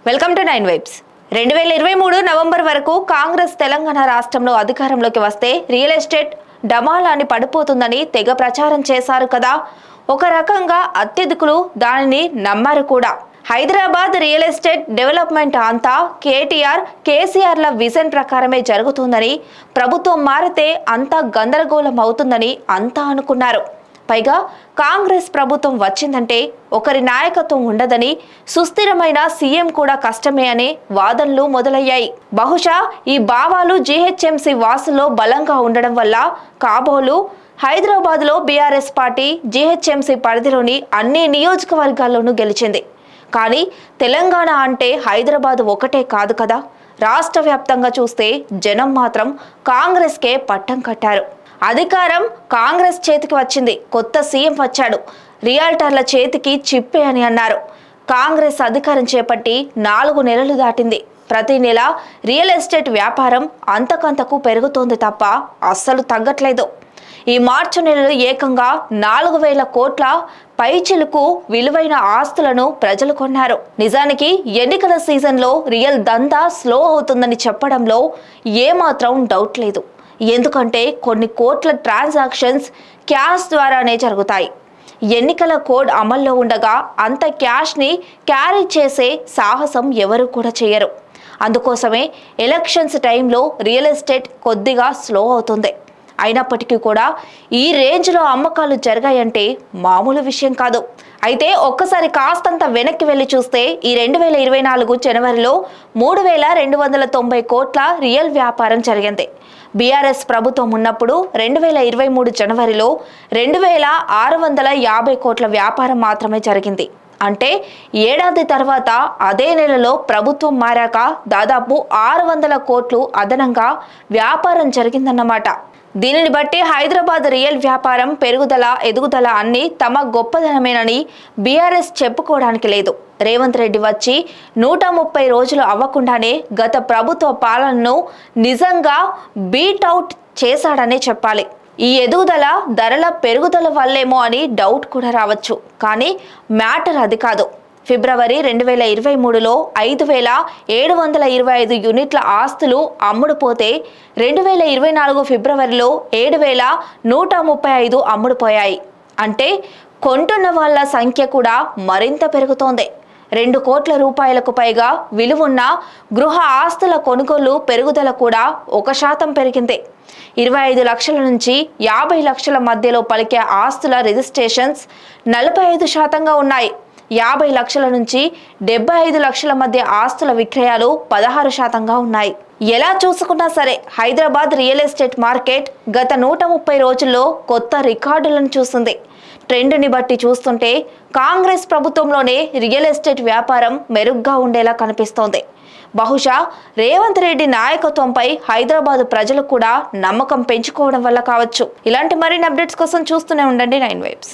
Welcome to 9 vibes. 2023 November వరకు కాంగ్రెస్ తెలంగాణ రాష్ట్రంలో అధికారంలోకి వస్తే రియల్ ఎస్టేట్ డమాలాని పడిపోతుందని తెగ ప్రచారం చేశారు కదా. ఒక రకంగా అత్యధికులు దానిని నమ్మారు కూడా. హైదరాబాద్ రియల్ ఎస్టేట్ డెవలప్మెంట్ అంతా కేటీఆర్, కేసీఆర్ల విజన్ ప్రకారమే జరుగుతుందని, ప్రభుత్వం మారితే అంతా గందరగోళం అవుతుందని అంతా అనుకున్నారు. పైగా కాంగ్రెస్ ప్రభుత్వం వచ్చిందంటే ఒకరి నాయకత్వం ఉండదని, సుస్థిరమైన సీఎం కూడా కష్టమే అనే వాదనలు మొదలయ్యాయి. బహుశా ఈ భావాలు జీహెచ్ఎంసీ వాసుల్లో బలంగా ఉండడం వల్ల కాబోలు హైదరాబాద్లో బీఆర్ఎస్ పార్టీ జీహెచ్ఎంసీ పరిధిలోని అన్ని నియోజకవర్గాల్లోనూ గెలిచింది. కానీ తెలంగాణ అంటే హైదరాబాద్ ఒకటే కాదు కదా. రాష్ట్ర వ్యాప్తంగా చూస్తే జనం మాత్రం కాంగ్రెస్కే పట్టం కట్టారు. అధికారం కాంగ్రెస్ చేతికి వచ్చింది, కొత్త సీఎం వచ్చాడు, రియాల్టర్ల చేతికి చిప్పే అని అన్నారు. కాంగ్రెస్ అధికారం చేపట్టి 4 నెలలు దాటింది. ప్రతి నెల రియల్ ఎస్టేట్ వ్యాపారం అంతకంతకు పెరుగుతోంది తప్ప అస్సలు తగ్గట్లేదు. ఈ మార్చి నెలలో ఏకంగా 4,000 కోట్ల పైచిలుకు విలువైన ఆస్తులను ప్రజలు కొన్నారు. నిజానికి ఎన్నికల సీజన్లో రియల్ దందా స్లో అవుతుందని చెప్పడంలో ఏమాత్రం డౌట్ లేదు. ఎందుకంటే కొన్ని కోట్ల ట్రాన్సాక్షన్స్ క్యాష్ ద్వారానే జరుగుతాయి. ఎన్నికల కోడ్ అమల్లో ఉండగా అంత క్యాష్ని క్యారీ చేసే సాహసం ఎవరు కూడా చేయరు. అందుకోసమే ఎలక్షన్స్ టైంలో రియల్ ఎస్టేట్ కొద్దిగా స్లో అవుతుంది. అయినప్పటికీ కూడా ఈ రేంజ్లో అమ్మకాలు జరిగాయంటే మామూలు విషయం కాదు. అయితే ఒక్కసారి కాస్తంత వెనక్కి వెళ్ళి చూస్తే ఈ 2024 జనవరిలో 3,290 కోట్ల రియల్ వ్యాపారం జరిగింది. బీఆర్ఎస్ ప్రభుత్వం ఉన్నప్పుడు 2023 జనవరిలో 2,650 కోట్ల వ్యాపారం మాత్రమే జరిగింది. అంటే ఏడాది తర్వాత అదే నెలలో ప్రభుత్వం మారాక దాదాపు 600 కోట్లు అదనంగా వ్యాపారం జరిగిందన్నమాట. దీనిని బట్టి హైదరాబాద్ రియల్ వ్యాపారం పెరుగుదల, ఎదుగుదల అన్ని తమ గొప్పదనమేనని బీఆర్ఎస్ చెప్పుకోవడానికి లేదు. రేవంత్ రెడ్డి వచ్చి 130 రోజులు అవ్వకుండానే గత ప్రభుత్వ పాలనను నిజంగా బీట్అవుట్ చేశాడనే చెప్పాలి. ఈ ఎదుగుదల ధరల పెరుగుదల వల్లేమో అని డౌట్ కూడా రావచ్చు. కానీ మ్యాటర్ అది కాదు. ఫిబ్రవరి 2023లో 5,725 యూనిట్ల ఆస్తులు అమ్ముడుపోతే 2024 ఫిబ్రవరిలో 7,135 అమ్ముడుపోయాయి. అంటే కొంటున్న వాళ్ళ సంఖ్య కూడా మరింత పెరుగుతోంది. 2 కోట్ల రూపాయలకు పైగా విలువున్న గృహ ఆస్తుల కొనుగోలు పెరుగుదల కూడా 1% పెరిగింది. 25 లక్షల నుంచి 50 లక్షల మధ్యలో పలికే ఆస్తుల రిజిస్ట్రేషన్స్ 45%గా ఉన్నాయి. 50 లక్షల నుంచి 75 లక్షల మధ్య ఆస్తుల విక్రయాలు 16%గా ఉన్నాయి. ఎలా చూసుకున్నా సరే హైదరాబాద్ రియల్ ఎస్టేట్ మార్కెట్ గత 130 రోజుల్లో కొత్త రికార్డులను చూస్తుంది. ట్రెండ్ని బట్టి చూస్తుంటే కాంగ్రెస్ ప్రభుత్వంలోనే రియల్ ఎస్టేట్ వ్యాపారం మెరుగ్గా ఉండేలా కనిపిస్తోంది. బహుశా రేవంత్ రెడ్డి నాయకత్వంపై హైదరాబాద్ ప్రజలు కూడా నమ్మకం పెంచుకోవడం వల్ల కావచ్చు. ఇలాంటి మరిన్ని అప్డేట్స్ కోసం చూస్తూనే ఉండండి 9 వైబ్స్.